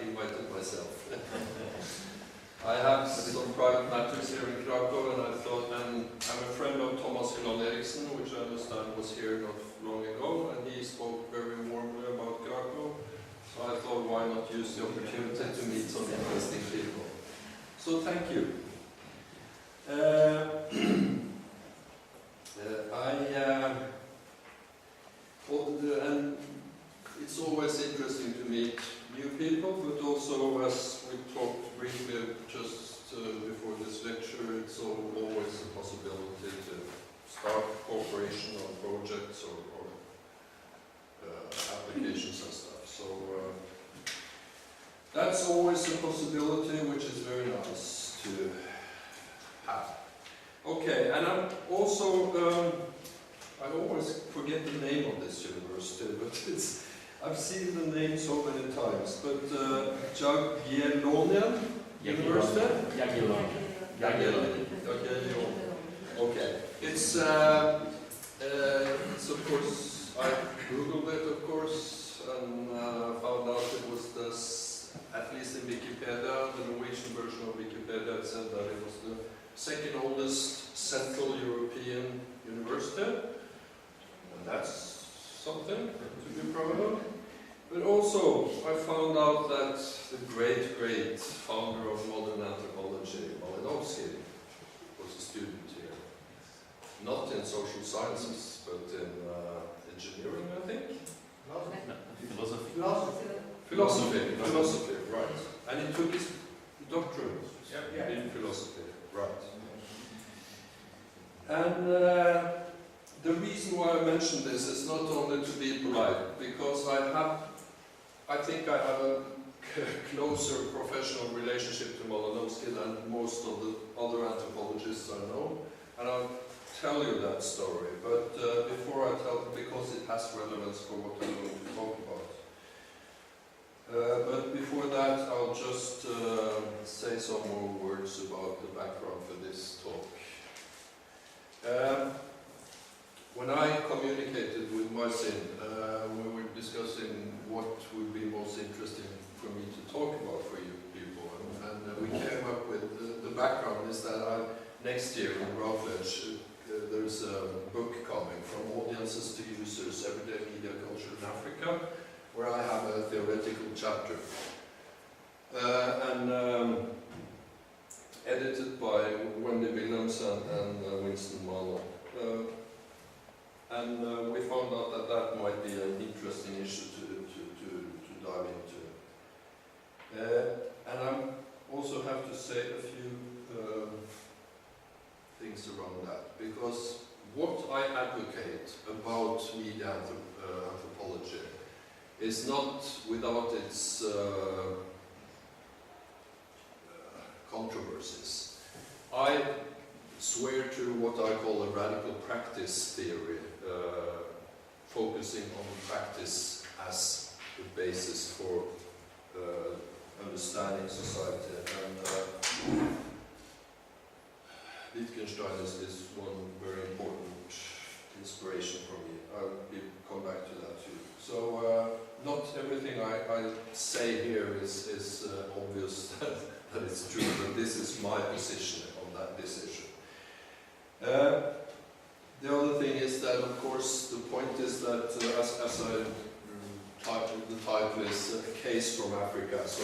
invited myself. I have some private matters here in Krakow, and I thought, and I'm a friend of Thomas Eriksen, which I understand was here not long ago, and he spoke very warmly about Krakow. So I thought, why not use the opportunity to meet some interesting people? So thank you. And it's always interesting to meet new people, but also, as we talked briefly just before this lecture, it's always a possibility to start cooperation on projects or applications and stuff. So that's always a possibility, which is very nice to have. Okay, and I'm also, I always forget the name of this university, but I've seen the name so many times, but Jagiellonian University? Jagiellonian. Okay. It's of course, I googled it, of course, and found out it was this, at least in Wikipedia, the Norwegian version of Wikipedia, it said that it was the second oldest Central European university, and that's something to be proud of. But also, I found out that the great founder of modern anthropology, Malinowski, was a student here. Not in social sciences, but in engineering, I think. Philosophy, right. And he took his doctorate in philosophy, right. And the reason why I mention this is not only to be polite, because I think I have a closer professional relationship to Malinowski than most of the other anthropologists I know, and I'll tell you that story. But before I tell, because it has relevance for what I'm going to talk about. But before that, I'll just say some more words about the background for this talk. When I communicated with Marcin, we were discussing what would be most interesting for me to talk about for you people, and we came up with the background is that next year in Routledge there's a book coming, From Audiences to Users, Everyday Media Culture in Africa, where I have a theoretical chapter, and edited by Wendy Willems and Winston Marlowe. And we found out that that might be an interesting issue to dive into. And I also have to say a few things around that, because what I advocate about media anthropology is not without its controversies. I swear to what I call a radical practice theory, focusing on practice as the basis for understanding society. And Wittgenstein is one very important inspiration for me. I'll come back to that too. So not everything I say here is obvious that it's true, but this is my position on this issue. The other thing is that, of course, the point is that, as I titled, the title is A Case from Africa. So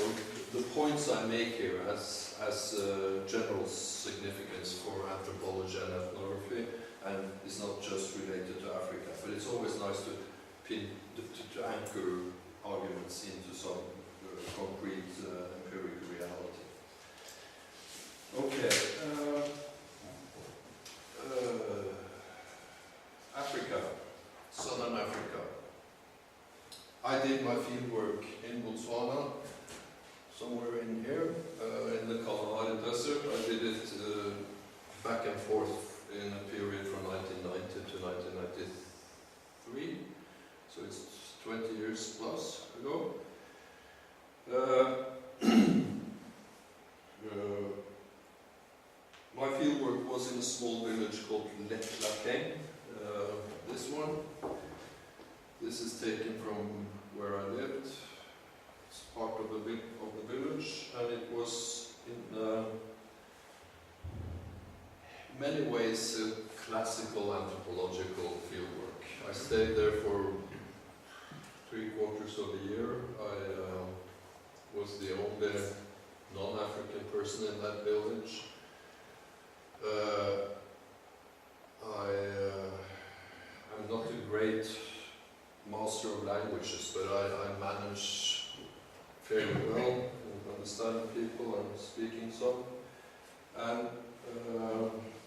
the points I make here has general significance for anthropology and ethnography, and it's not just related to Africa. But it's always nice to anchor arguments into some concrete empirical reality. Okay. Africa, Southern Africa. I did my field work in Botswana, somewhere in here, in the Kalahari Desert. I did it back and forth in a period from 1990 to 1993, so it's 20 years plus ago. My fieldwork was in a small village called Letlakeng. This one. This is taken from where I lived. It's part of the village, and it was in many ways classical anthropological fieldwork. I stayed there for 3/4 of the year. I was the only non-African person in that village. I'm not a great master of languages, but I manage fairly well and understand people and speaking some. And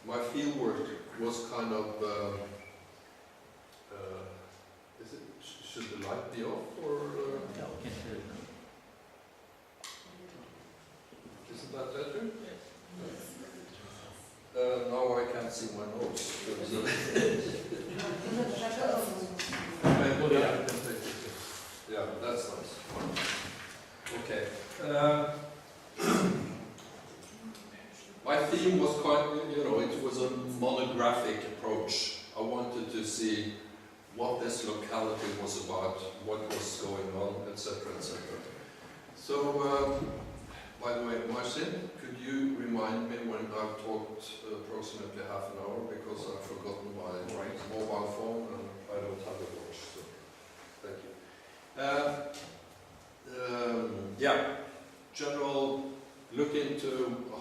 my fieldwork was kind of, should the light be off or? Isn't that better? Now I can't see my notes. Yeah, that's nice. Okay. My theme was quite, it was a monographic approach. I wanted to see what this locality was about, what was going on, etc., etc. So, by the way, Marcin, could you remind me when I've talked approximately half an hour, because I've forgotten my mobile phone and I don't have a watch, so thank you. Yeah, general look into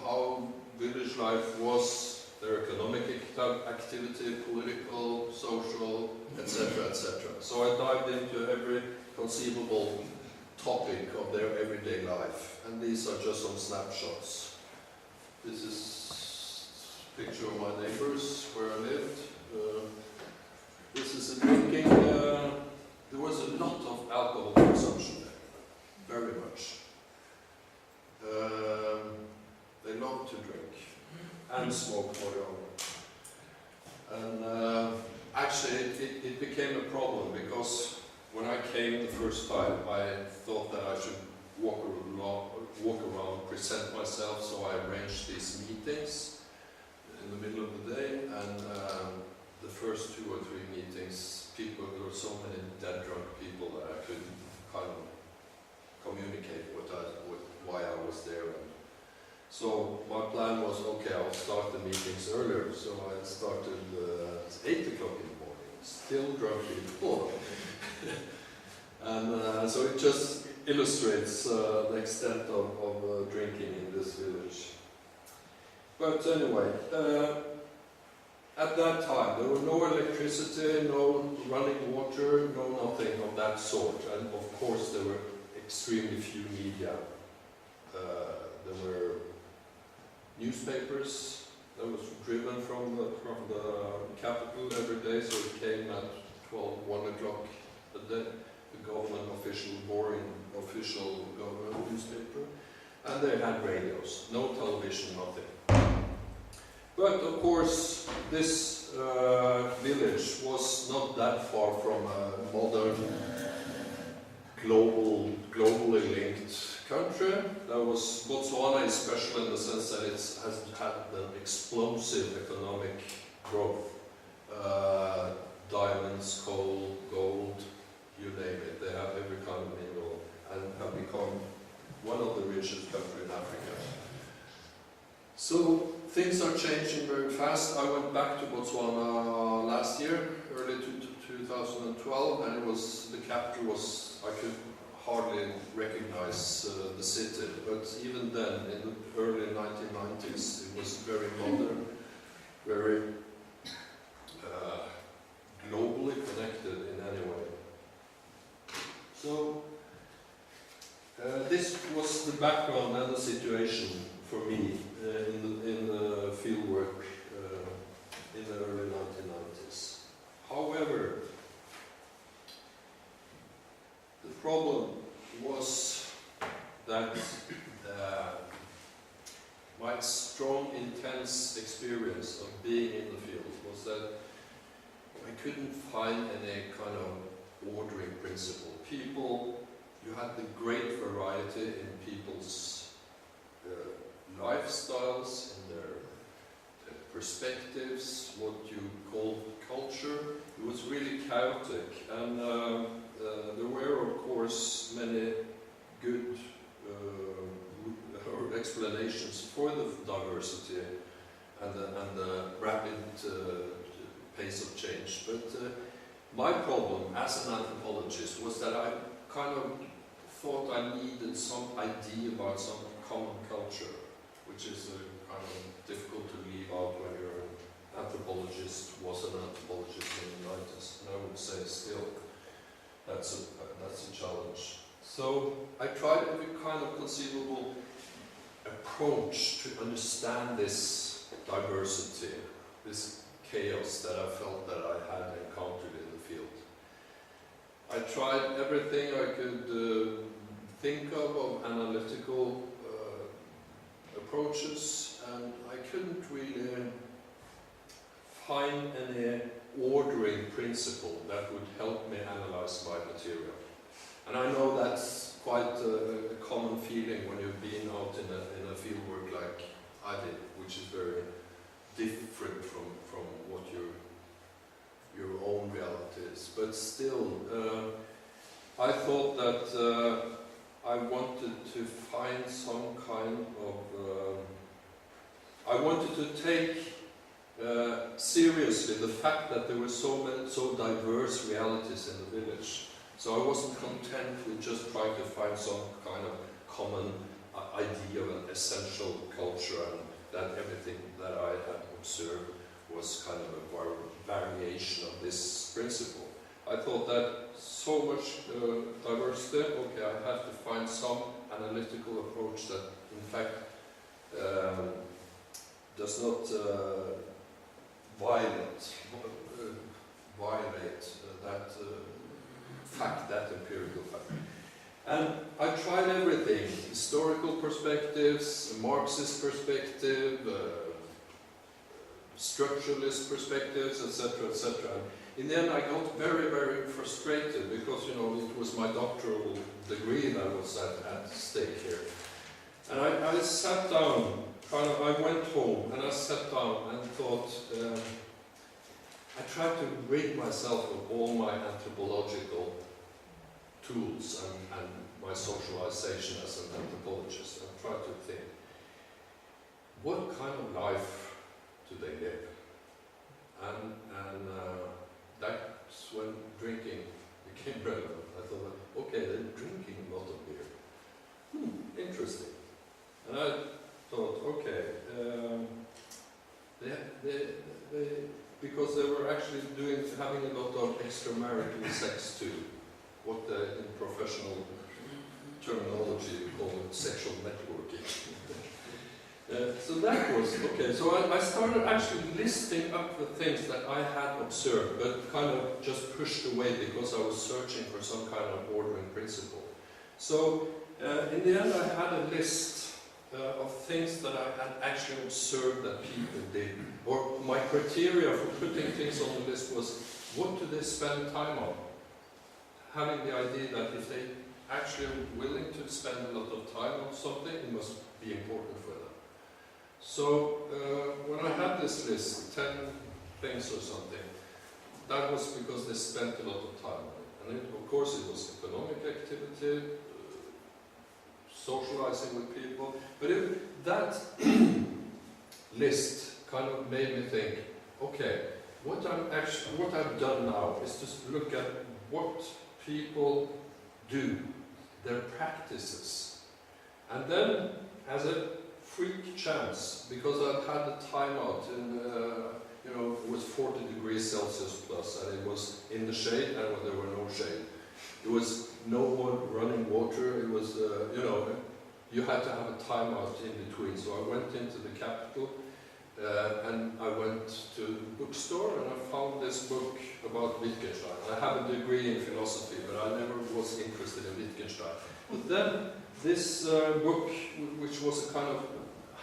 how village life was, their economic activity, political, social, etc., etc. So I dived into every conceivable topic of their everyday life, and these are just some snapshots. This is a picture of my neighbors where I lived. This is a drinking. There was a lot of alcohol consumption there, very much. They loved to drink and smoke marijuana. And actually, it became a problem because when I came the first time, I thought that I should walk around, present myself, so I arranged these meetings in the middle of the day, and the first 2 or 3 meetings, there were so many dead drunk people that I couldn't kind of communicate why I was there. And so my plan was, okay, I'll start the meetings earlier, so I started at 8 o'clock in the morning, still drunk people. And so it just illustrates the extent of drinking in this village. But anyway, at that time there was no electricity, no running water, no nothing of that sort. And of course there were extremely few media. There were newspapers that was driven from the capital every day, so it came at 1 o'clock a day. Government official, boring official government newspaper, and they had radios, no television, nothing. But of course, this village was not that far from a modern, globally linked country. Botswana is special in the sense that it has had an explosive economic growth. Diamonds, coal, gold, you name it, they have every kind of mineral and have become one of the richest countries in Africa. So things are changing very fast. I went back to Botswana last year, early 2012, and the capital was, I could hardly recognize the city, but even then, in the early 1990s, it was very modern, very globally connected in any way. So, this was the background and the situation for me in the field work in the early 1990s. However, the problem was that my strong, intense experience of being in the field was that I couldn't find any kind of ordering principle. You had the great variety in people's lifestyles, in their perspectives, what you call culture. It was really chaotic, and there were, of course, many good explanations for the diversity and the rapid pace of change. But my problem as an anthropologist was that I kind of thought I needed some idea about some common culture, which is kind of difficult to leave out when you're an anthropologist, was an anthropologist in the 90s, and I would say still that's a challenge. So I tried every kind of conceivable approach to understand this diversity, this chaos that I felt that I had encountered in the field. I tried everything I could think of analytical approaches, and I couldn't really find any ordering principle that would help me analyze my material. And I know that's quite a common feeling when you've been out in a fieldwork like I did, which is very different from what your own reality is. But still, I thought that I wanted to find some kind of... I wanted to take seriously the fact that there were so diverse realities in the village. So I wasn't content with just trying to find some kind of common idea of an essential culture, and that everything that I had observed was kind of a variation of this principle. I thought that so much diversity, okay, I have to find some analytical approach that in fact does not violate that fact, that empirical fact. And I tried everything: historical perspectives, Marxist perspective, structuralist perspectives, etc., etc. In the end, I got very, very frustrated because, you know, it was my doctoral degree that was at stake here. And I sat down, I went home and I sat down and thought, I tried to rid myself of all my anthropological tools and my socialization as an anthropologist, and tried to think, what kind of life do they live? And that's when drinking became relevant. I thought, okay, they're drinking a lot of beer. Interesting. And I thought, okay, because they were actually having a lot of extramarital sex too, what in professional terminology we call it sexual networking. So that was, okay, so I started actually listing up the things that I had observed, but kind of just pushed away because I was searching for some kind of ordering principle. So in the end I had a list of things that I had actually observed that people did. Or my criteria for putting things on the list was, what do they spend time on? Having the idea that if they actually are willing to spend a lot of time on something, it must be important for them. So when I had this list, 10 things or something, that was because they spent a lot of time on it. And of course it was economic activity, socializing with people, but that list kind of made me think, okay, what I've done now is to look at what people do, their practices, and then as a freak chance, because I've had a timeout in, you know, it was 40 degrees Celsius plus, and it was in the shade, and there were no shade. It was no running water, it was, you know, you had to have a timeout in between. So I went into the capital, and I went to the bookstore, and I found this book about Wittgenstein. I have a degree in philosophy, but I never was interested in Wittgenstein. But then this book, which was a kind of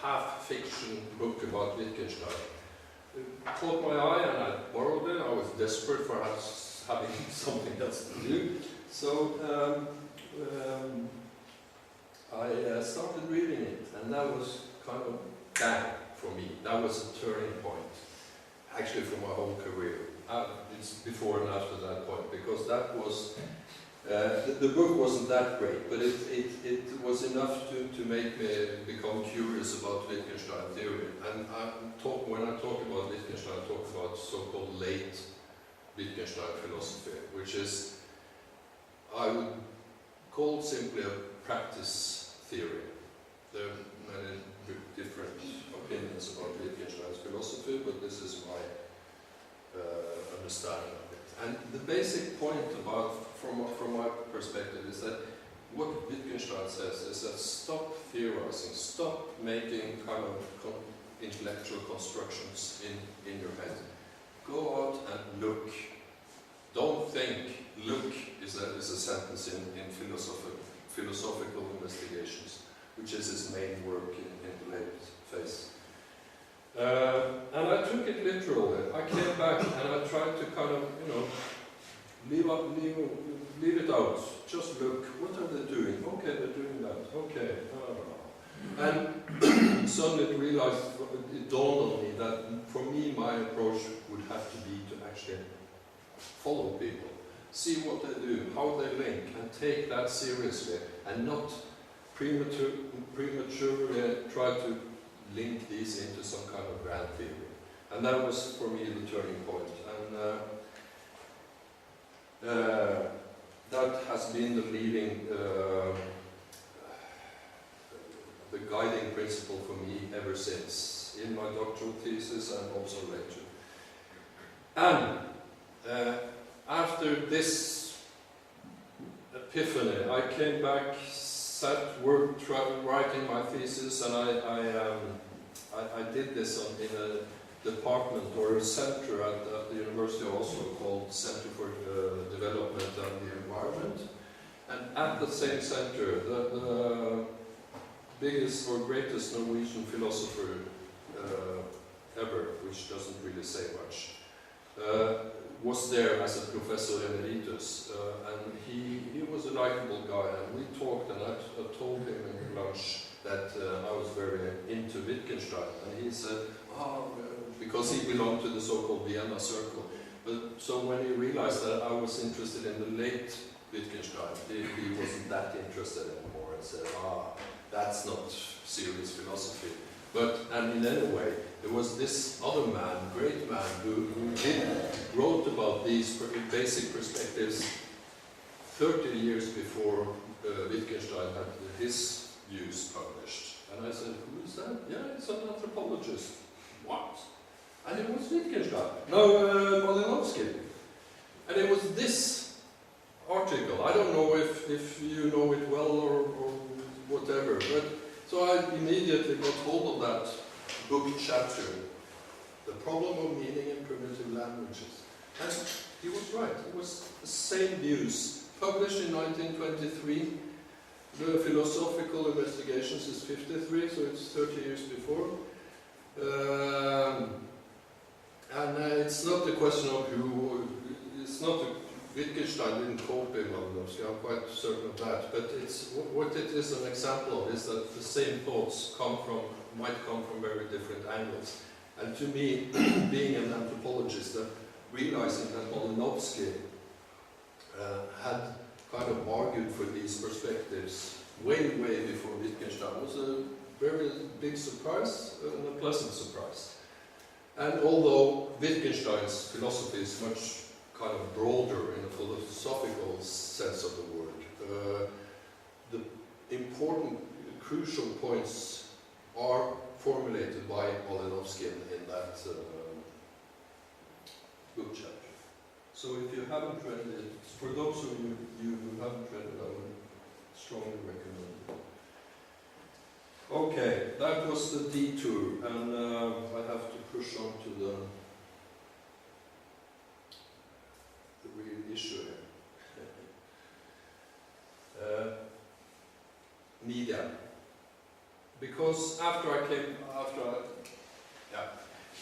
half-fiction book about Wittgenstein, caught my eye, and I borrowed it. I was desperate for having something else to do. So I started reading it, and that was kind of bang for me. That was a turning point, actually, for my whole career. It's before and after that point, because that was The book wasn't that great, but it was enough to make me become curious about Wittgenstein theory. And when I talk about Wittgenstein, I talk about so-called late Wittgenstein philosophy, which is, I would call simply a practice theory. There are many different opinions about Wittgenstein's philosophy, but this is my understanding of it. And the basic point from my perspective is that what Wittgenstein says is that stop theorizing, stop making kind of intellectual constructions in your head. Go out and look. Don't think. Look is a sentence in philosophical investigations, which is his main work in the late phase. And I took it literally. I came back and I tried to kind of, leave it out. Just look. What are they doing? Okay, they're doing that. Okay. And suddenly it dawned on me that for me, my approach would have to be to actually follow people, see what they do, how they link, and take that seriously, and not prematurely try to link these into some kind of grand theory. And that was, for me, the turning point. And that has been the leading, the guiding principle for me ever since, in my doctoral thesis and also later. And after this epiphany, I came back, writing my thesis, and I did this in a department or a center at the University of Oslo called Center for Development and the Environment. And at the same center, the biggest or greatest Norwegian philosopher ever, which doesn't really say much, was there as a professor emeritus, and he was a likable guy, and we talked, and I told him in lunch that I was very into Wittgenstein, and he said, because he belonged to the so-called Vienna circle. But so when he realized that I was interested in the late Wittgenstein, he wasn't that interested anymore, and said, that's not serious philosophy. And in any way, there was this other man, great man, who wrote about these basic perspectives 30 years before Wittgenstein had his views published. And I said, who is that? Yeah, it's an anthropologist. What? And it was Wittgenstein. No, Malinowski. And it was this article. I don't know if you know it well or whatever, but so I immediately got hold of that book chapter, The Problem of Meaning in Primitive Languages. And he was right. It was the same views. Published in 1923. The Philosophical Investigations is 53, so it's 30 years before. And it's not a question of who, it's not a, Wittgenstein didn't copy Malinowski, I'm quite certain of that, but what it is an example of is that the same thoughts might come from very different angles. And to me, being an anthropologist, realizing that Malinowski had kind of argued for these perspectives way before Wittgenstein was a very big surprise and a pleasant surprise. And although Wittgenstein's philosophy is much kind of broader in a philosophical sense of the word, the important, crucial points are formulated by Malinowski in that book chapter. So if you haven't read it, for those of you who haven't read it, I would strongly recommend it. Okay, that was the detour, and I have to push on to the real issue here. Media. Because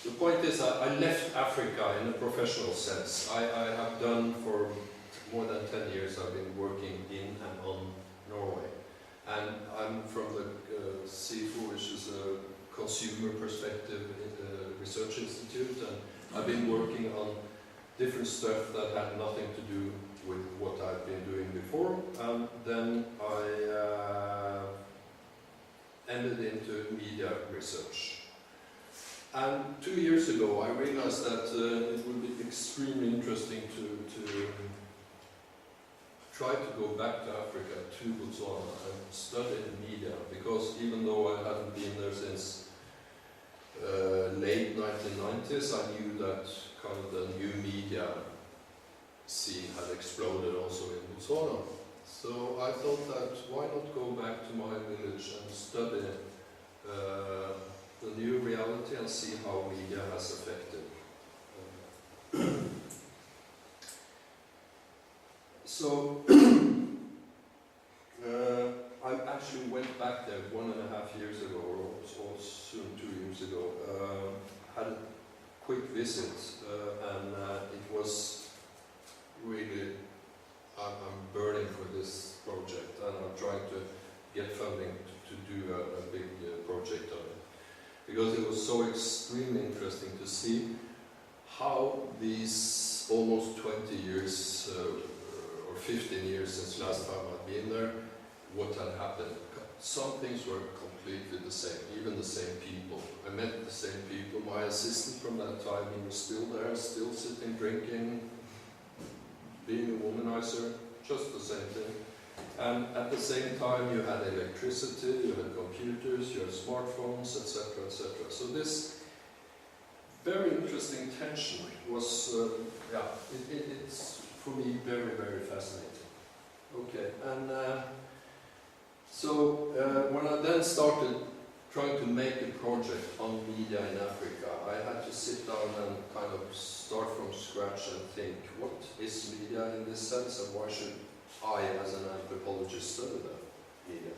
the point is I left Africa in a professional sense. I have done for more than 10 years, I've been working in and on Norway. And I'm from the SIFO, which is a consumer perspective research institute, and I've been working on different stuff that had nothing to do with what I've been doing before. and then I ended into media research. And 2 years ago I realized that it would be extremely interesting to try to go back to Africa, to Botswana, and study media, because even though I hadn't been there since late 1990s, I knew that kind of the new media scene had exploded also in Botswana. So I thought that why not go back to my village and study the new reality and see how media has affected. So I actually went back there 1.5 years ago, or soon 2 years ago. Had a quick visit, and it was really, I'm burning for this project, and I'm trying to get funding to do a big project on it. Because it was so extremely interesting to see how these almost 20 years or 15 years since last time I'd been there, what had happened. Some things were completely the same, even the same people. I met the same people. My assistant from that time, he was still there, still sitting, drinking, being a womanizer, just the same thing. And at the same time you had electricity, you had computers, you had smartphones, etc., etc. So this very interesting tension was, it's for me very, very fascinating. Okay, and when I then started trying to make a project on media in Africa, I had to sit down and kind of start from scratch and think, what is media in this sense, and why should I, as an anthropologist, study that media?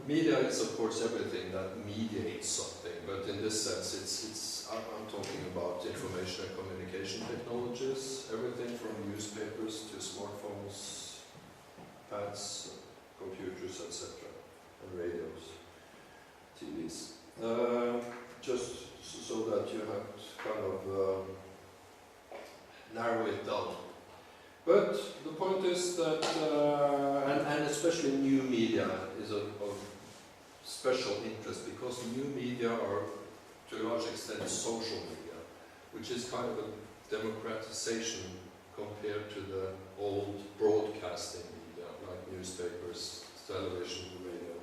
Media is, of course, everything that mediates something, but in this sense, I'm talking about information and communication technologies, everything from newspapers to smartphones, pads, computers, etc., and radios, TVs. Just so that you have to kind of narrow it down. But the point is that, and especially new media is of special interest, because new media are, to a large extent, social media, which is kind of a democratization compared to the old broadcasting media, like newspapers, television, radio.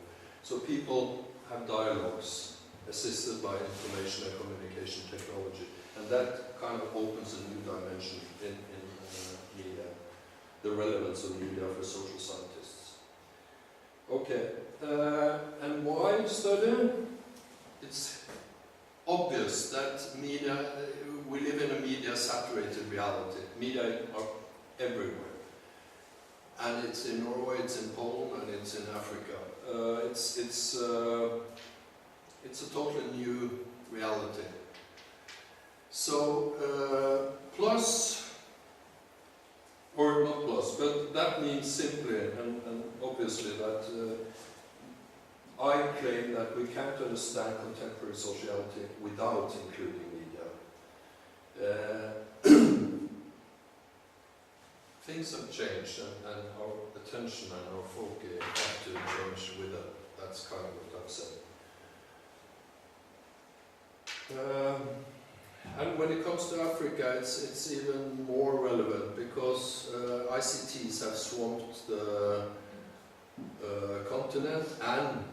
So people have dialogues assisted by information and communication technology, and that kind of opens a new dimension in media, the relevance of media for social scientists. Okay, and why study? It's obvious that media, we live in a media-saturated reality. Media are everywhere. And it's in Norway, it's in Poland, and it's in Africa. It's a totally new reality. So, plus, or not plus, but that means simply and obviously that I claim that we can't understand contemporary sociality without including media. Things have changed, and our attention and our focus have to change with it. That's kind of what I'm saying. And when it comes to Africa, it's even more relevant, because ICTs have swamped the continent, and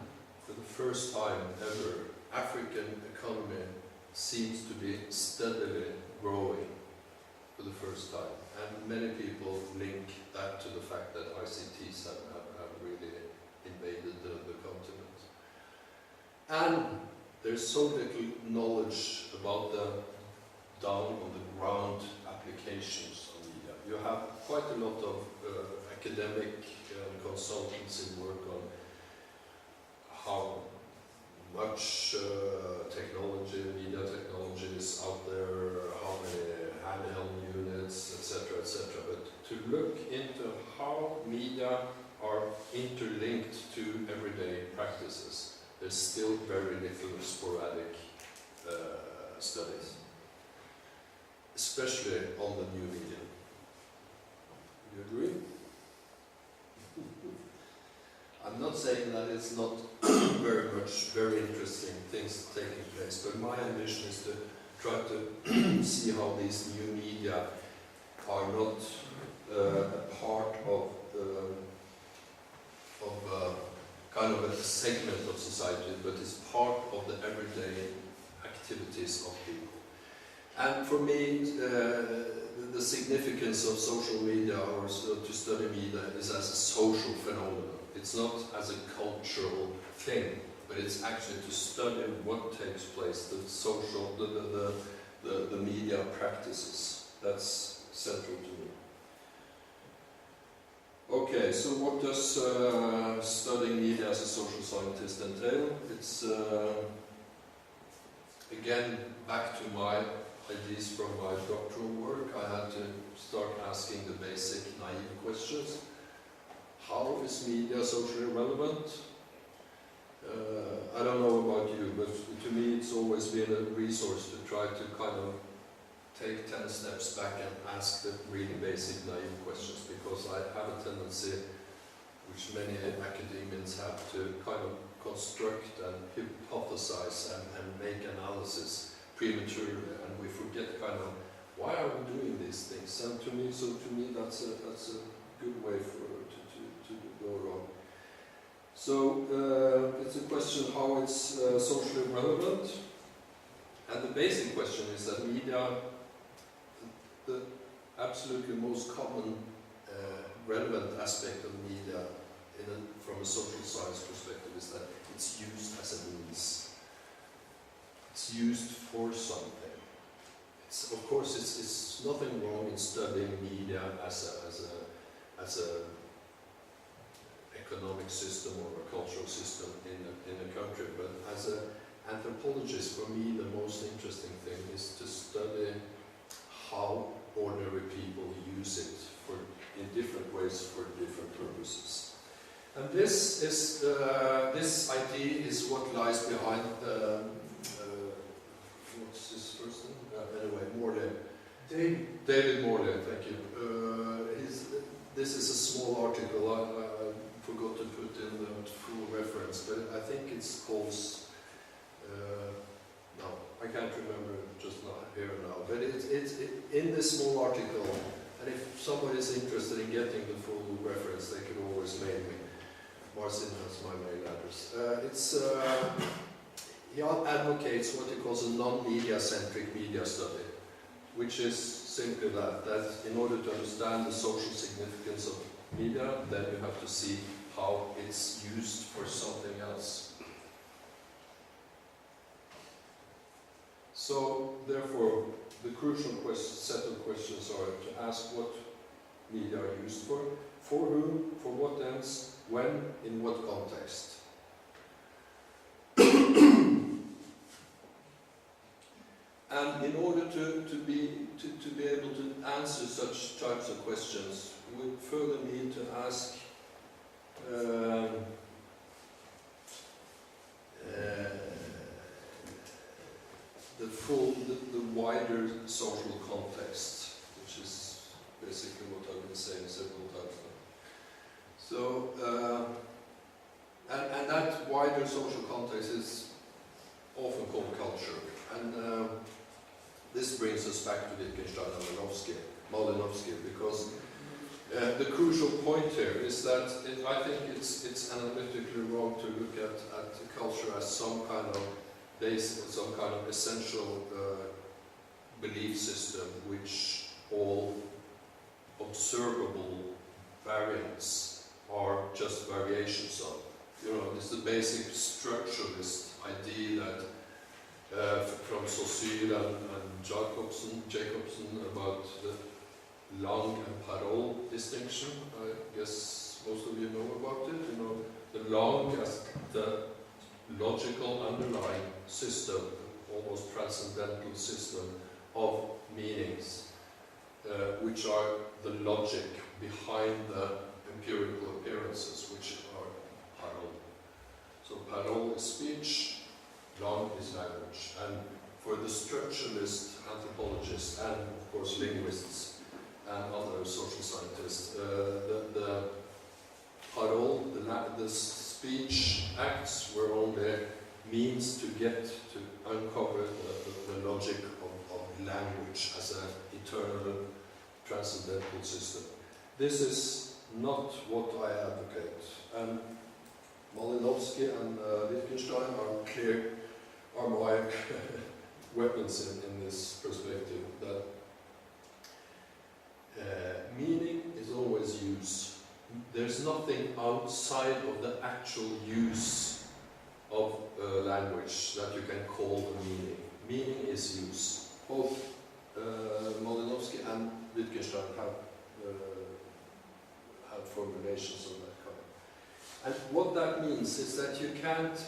for the first time ever, African economy seems to be steadily growing for the first time. And many people link that to the fact that ICTs have really invaded the continent. And there's so little knowledge about the down-on-the-ground applications of media. You have quite a lot of academic consultancy work on how much technology, media technology is out there, how many handheld units, etc., etc. But to look into how media are interlinked to everyday practices, there's still very little sporadic studies, especially on the new media. Do you agree? I'm not saying that it's not very interesting things taking place, but my ambition is to try to see how these new media are not a part of kind of a segment of society, but is part of the everyday activities of people. And for me, the significance of social media, or to study media, is as a social phenomenon. It's not as a cultural thing, but it's actually to study what takes place, the social, the media practices. That's central to me. Okay, so what does studying media as a social scientist entail? It's again back to my ideas from my doctoral work. I had to start asking the basic naive questions. How is media socially relevant? I don't know about you, but to me it's always been a resource to try to kind of take 10 steps back and ask the really basic naive questions, because I have a tendency, which many academians have, to kind of construct and hypothesize and make analysis prematurely, and we forget kind of why are we doing these things. And to me, that's a good way to go wrong. So it's a question how it's socially relevant, and the basic question is that media, the absolutely most common relevant aspect of media from a social science perspective is that it's used as a means. It's used for something. Of course, it's nothing wrong in studying media as a economic system or a cultural system in a country, but as an anthropologist, for me, the most interesting thing is to study how ordinary people use it in different ways for different purposes. And this idea is what lies behind what's his first name? Anyway, Morley. David Morley, thank you. This is a small article. I forgot to put in the full reference, but I think it's called, no, I can't remember just now, here and now, but it's in this small article, and if somebody is interested in getting the full reference, they can always mail me. Marcin has my mail address. He advocates what he calls a non-media-centric media study, which is simply that in order to understand the social significance of media, then you have to see how it's used for something else. So, therefore, the crucial set of questions are to ask what media are used for whom, for what ends, when, in what context. And in order to be able to answer such types of questions, we further need to ask the wider social context, which is basically what I've been saying several times now. So, and that wider social context is often called culture. And this brings us back to Wittgenstein and Malinowski, because the crucial point here is that I think it's analytically wrong to look at culture as some kind of essential belief system which all observable variants are just variations of. You know, it's the basic structuralist idea that from Saussure and Jacobson about the langue and parole distinction. I guess most of you know about it. You know, the langue as the logical underlying system, almost transcendental system of meanings, which are the logic behind the empirical appearances, which are parole. So parole is speech, langue is language. And for the structuralist anthropologists and, of course, linguists and other social scientists, the parole, the speech acts were only means to get to uncover the logic of language as an eternal transcendental system. This is not what I advocate. And Malinowski and Wittgenstein are my weapons in this perspective, that meaning is always use. There's nothing outside of the actual use of language that you can call a meaning. Meaning is use. Both Malinowski and Wittgenstein have formulations of that kind. And what that means is that you can't,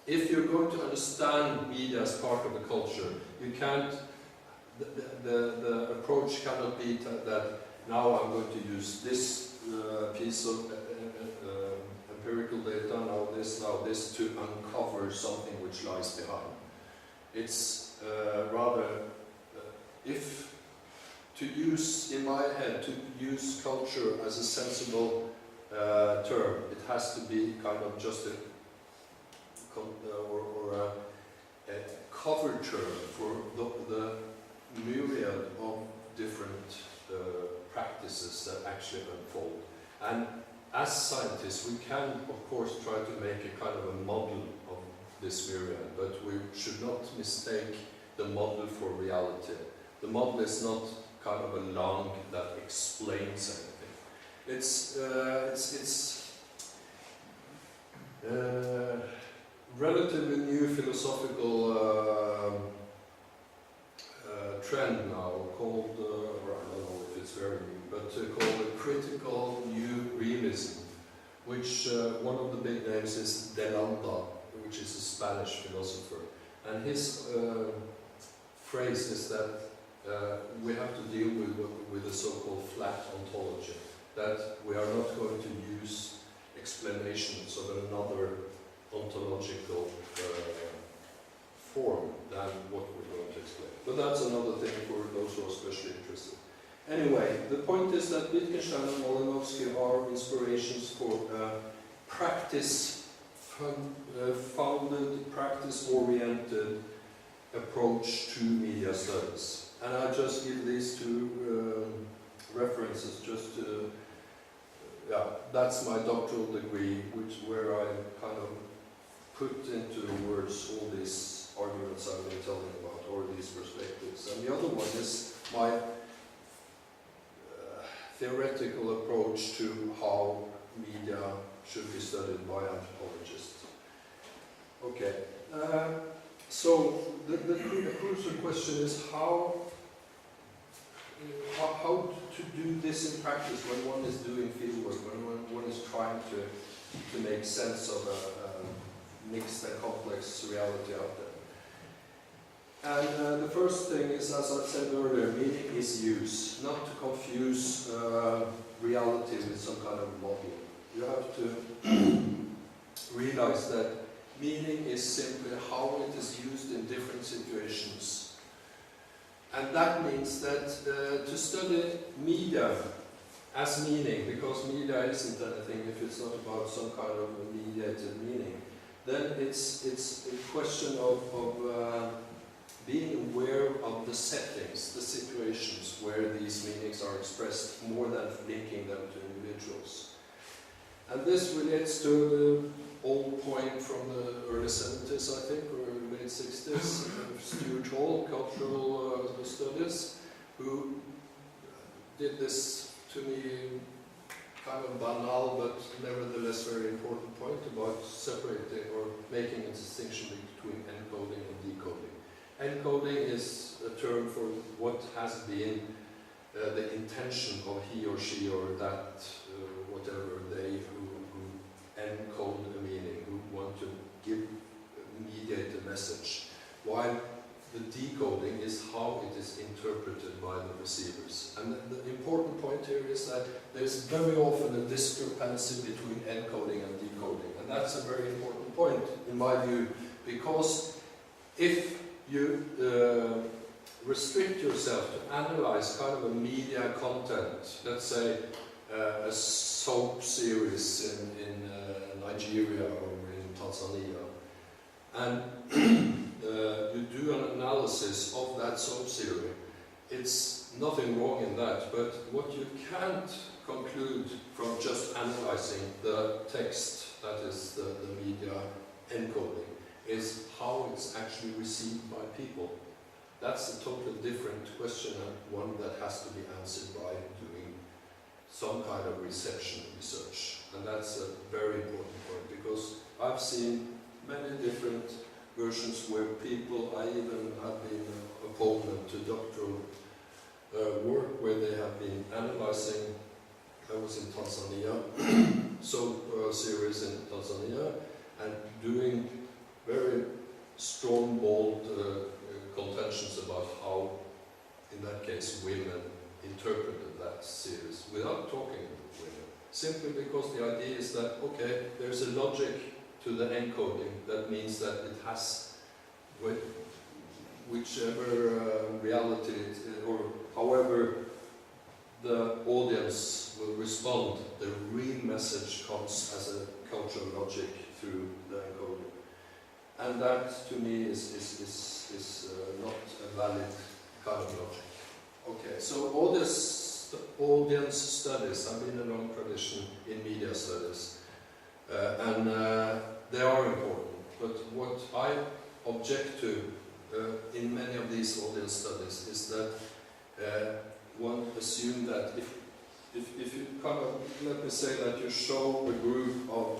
if you're going to understand media as part of the culture, you can't, the approach cannot be that now I'm going to use this piece of empirical data, now this to uncover something which lies behind. It's rather, if to use, in my head, to use culture as a sensible term, it has to be kind of just a cover term for the myriad of different practices that actually unfold. And as scientists, we can, of course, try to make a kind of a model of this myriad, but we should not mistake the model for reality. The model is not kind of a langue that explains anything. It's relatively new philosophical trend now called, or I don't know if it's very new, but called a critical new realism, which one of the big names is De Landa, which is a Spanish philosopher. And his phrase is that we have to deal with the so-called flat ontology, that we are not going to use explanations of another ontological form than what we're going to explain. But that's another thing for those who are especially interested. Anyway, the point is that Wittgenstein and Malinowski are inspirations for practice-founded, practice-oriented approach to media studies. And I just give these two references just to, that's my doctoral degree, where I kind of put into words all these arguments I've been telling about, or these perspectives. And the other one is my theoretical approach to how media should be studied by anthropologists. Okay, so the crucial question is how to do this in practice when one is doing fieldwork, when one is trying to make sense of a mixed and complex reality out there. And the first thing is, as I said earlier, meaning is use, not to confuse reality with some kind of model. You have to realize that meaning is simply how it is used in different situations. And that means that to study media as meaning, because media isn't anything if it's not about some kind of mediated meaning, then it's a question of being aware of the settings, the situations where these meanings are expressed, more than linking them to individuals. And this relates to the old point from the early 70s, I think, or late 60s, Stuart Hall, cultural studies, who did this, to me, kind of banal, but nevertheless very important point about separating or making a distinction between encoding and decoding. Encoding is a term for what has been the intention of he or she or that, whatever they who encode a meaning, who want to mediate a message, while the decoding is how it is interpreted by the receivers. And the important point here is that there's very often a discrepancy between encoding and decoding, and that's a very important point in my view, because if you restrict yourself to analyze kind of a media content, let's say a soap series in Nigeria or in Tanzania, and you do an analysis of that soap series, it's nothing wrong in that, but what you can't conclude from just analyzing the text, that is the media encoding, is how it's actually received by people. That's a totally different question and one that has to be answered by doing some kind of reception research. And that's a very important point, because I've seen many different versions where people, I even have been an opponent to doctoral work where they have been analyzing, I was in Tanzania, soap series in Tanzania, and doing very strong, bold contentions about how, in that case, women interpreted that series without talking with women. Simply because the idea is that, okay, there's a logic to the encoding that means that it has, whichever reality or however the audience will respond, the real message comes as a cultural logic through the encoding. And that, to me, is not a valid kind of logic. Okay, so audience studies have been a long tradition in media studies, and they are important. But what I object to in many of these audience studies is that one assumes that if you kind of, let me say that you show a group of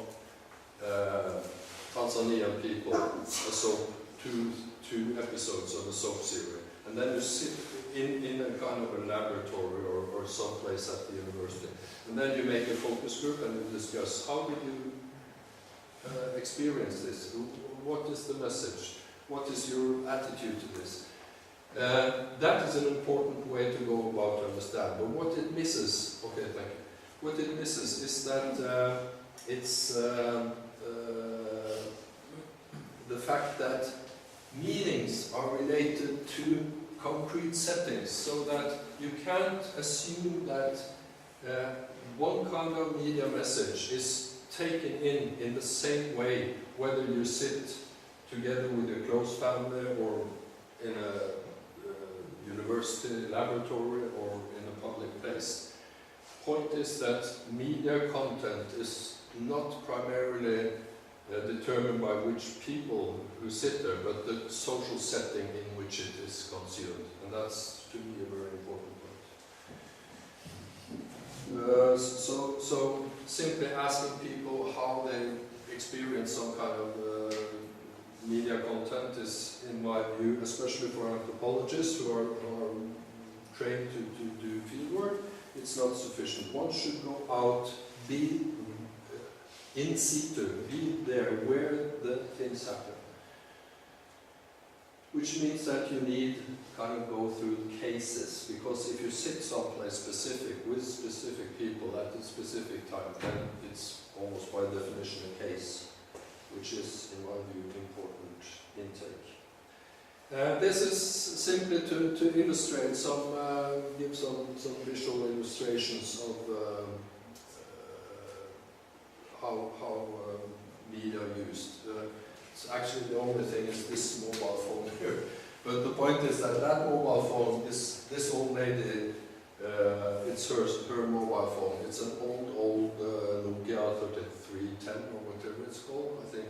Tanzanian people a soap, two episodes of a soap series, and then you sit in a kind of a laboratory or someplace at the university, and then you make a focus group and you discuss how did you experience this, what is the message, what is your attitude to this. That is an important way to go about to understand, but what it misses, okay, thank you, what it misses is that it's the fact that meanings are related to concrete settings, so that you can't assume that one kind of media message is taken in the same way, whether you sit together with your close family or in a university laboratory or in a public place. Point is that media content is not primarily determined by which people who sit there, but the social setting in which it is consumed. And that's, to me, a very important point. So simply asking people how they experience some kind of media content is, in my view, especially for anthropologists who are trained to do fieldwork, it's not sufficient. One should go out, be in situ, be there where the things happen. Which means that you need kind of go through cases, because if you sit someplace specific with specific people at a specific time, then it's almost by definition a case, which is, in my view, important intake. This is simply to illustrate give some visual illustrations of how media are used. It's actually the only thing is this mobile phone here. But the point is that mobile phone is this old lady. It's her mobile phone. It's an old Nokia 3310 or whatever it's called. I think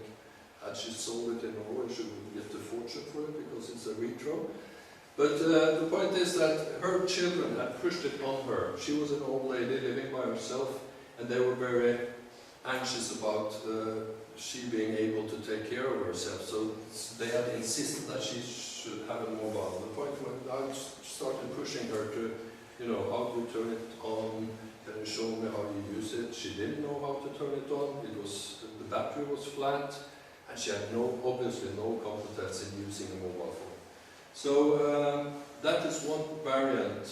had she sold it in Norway, she would get a fortune for it because it's a retro. But the point is that her children had pushed it on her. She was an old lady living by herself, and they were very anxious about she being able to take care of herself. So they had insisted that she should have a mobile. The point when I started pushing her to, how do you turn it on? Can you show me how you use it? She didn't know how to turn it on. The battery was flat, and she had obviously no competence in using a mobile phone. So that is one variant.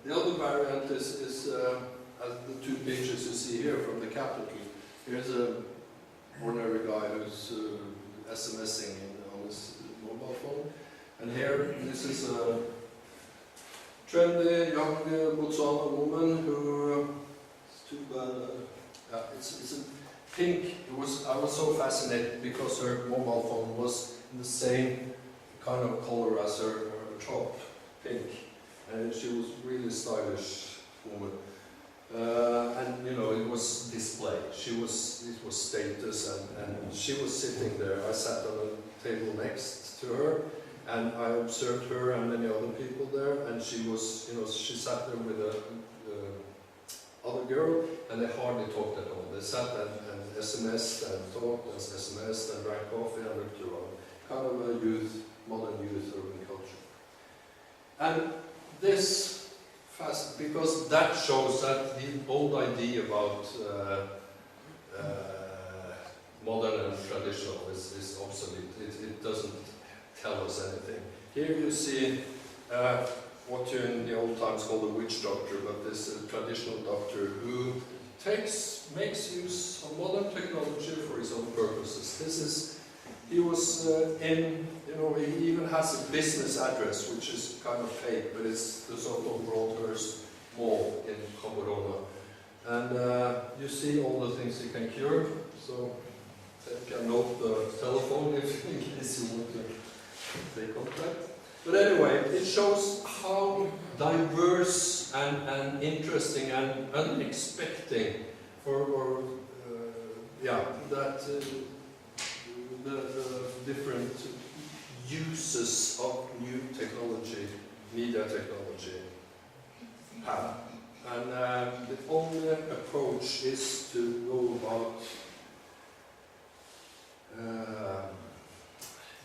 The other variant is as the two pictures you see here from the capital. Here's an ordinary guy who's SMSing on his mobile phone, and here this is trendy young Botswana woman who, it's too bad, it's a pink. I was so fascinated because her mobile phone was in the same kind of color as her top, pink, and she was really stylish woman. And you know, it was display. It was status, and she was sitting there. I sat on a table next to her, and I observed her and many other people there. And she was, you know, she sat there with the other girl, and they hardly talked at all. They sat and SMS'd and talked and SMS'd and drank coffee and looked around. Kind of a modern youth urban culture. And this. Because that shows that the old idea about modern and traditional is obsolete. It doesn't tell us anything. Here you see what you in the old times called a witch doctor, but this traditional doctor who makes use of modern technology for his own purposes. He was you know, he even has a business address, which is kind of fake, but it's the so-called Broadhurst Mall in Gaborone. And you see all the things he can cure, so you can note the telephone if in case you want to take contact. But anyway, it shows how diverse and interesting and unexpected that the different uses of new technology, media technology, have. And the only approach is to go about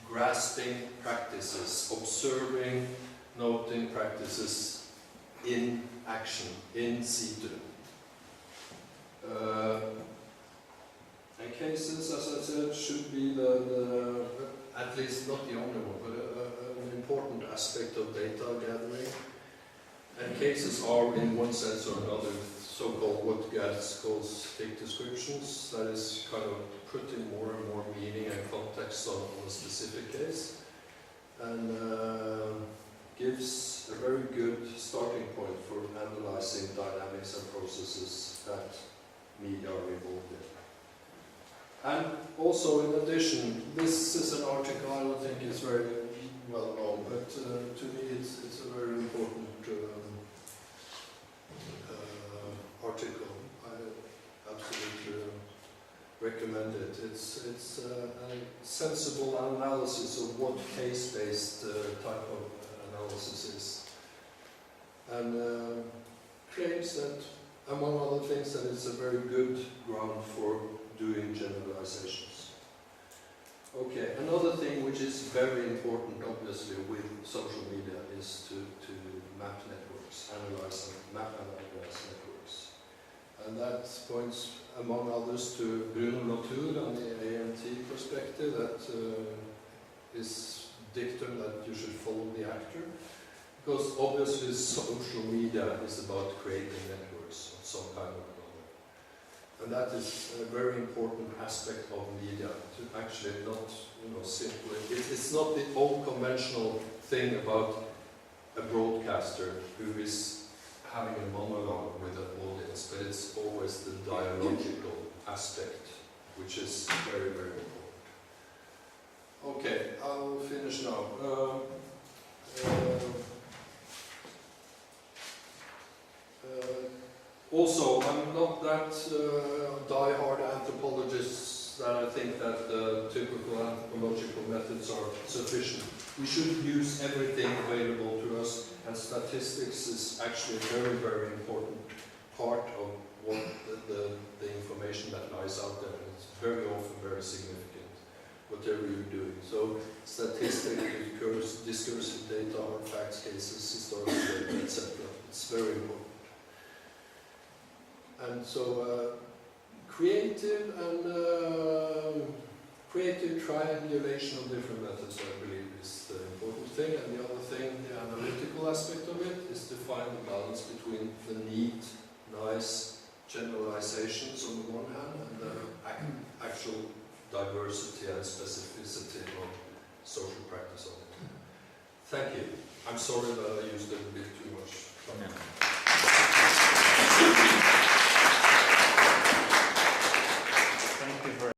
grasping practices, observing, noting practices in action, in situ. And cases, as I said, should be at least not the only one, but an important aspect of data gathering. And cases are, in one sense or another, so-called what Gertz calls thick descriptions, that is kind of putting more and more meaning and context on a specific case, and gives a very good starting point for analyzing dynamics and processes that media are involved in. And also, in addition, this is an article I don't think is very well known, but to me it's a very important article. I absolutely recommend it. It's a sensible analysis of what case-based type of analysis is, and claims that, among other things, that it's a very good ground for doing generalizations. Okay, another thing which is very important, obviously, with social media is to map networks, map and analyze networks. And that points, among others, to Bruno Latour and the ANT perspective, that is dictum that you should follow the actor, because obviously social media is about creating networks of some kind of another. And that is a very important aspect of media, to actually not, simply, it's not the old conventional thing about a broadcaster who is having a monologue with an audience, but it's always the dialogical aspect, which is very, very important. Okay, I'll finish now. Also, I'm not that die-hard anthropologist that I think that typical anthropological methods are sufficient. We should use everything available to us, and statistics is actually a very, very important part of what the information that lies out there. It's very often very significant, whatever you're doing. So, statistics, discursive data, hard facts, cases, historical data, etc. It's very important. And so, creative triangulation of different methods, I believe, is the important thing. And the other thing, the analytical aspect of it, is to find the balance between the neat, nice generalizations on the one hand, and the actual diversity and specificity of social practice on it. Thank you. I'm sorry that I used a bit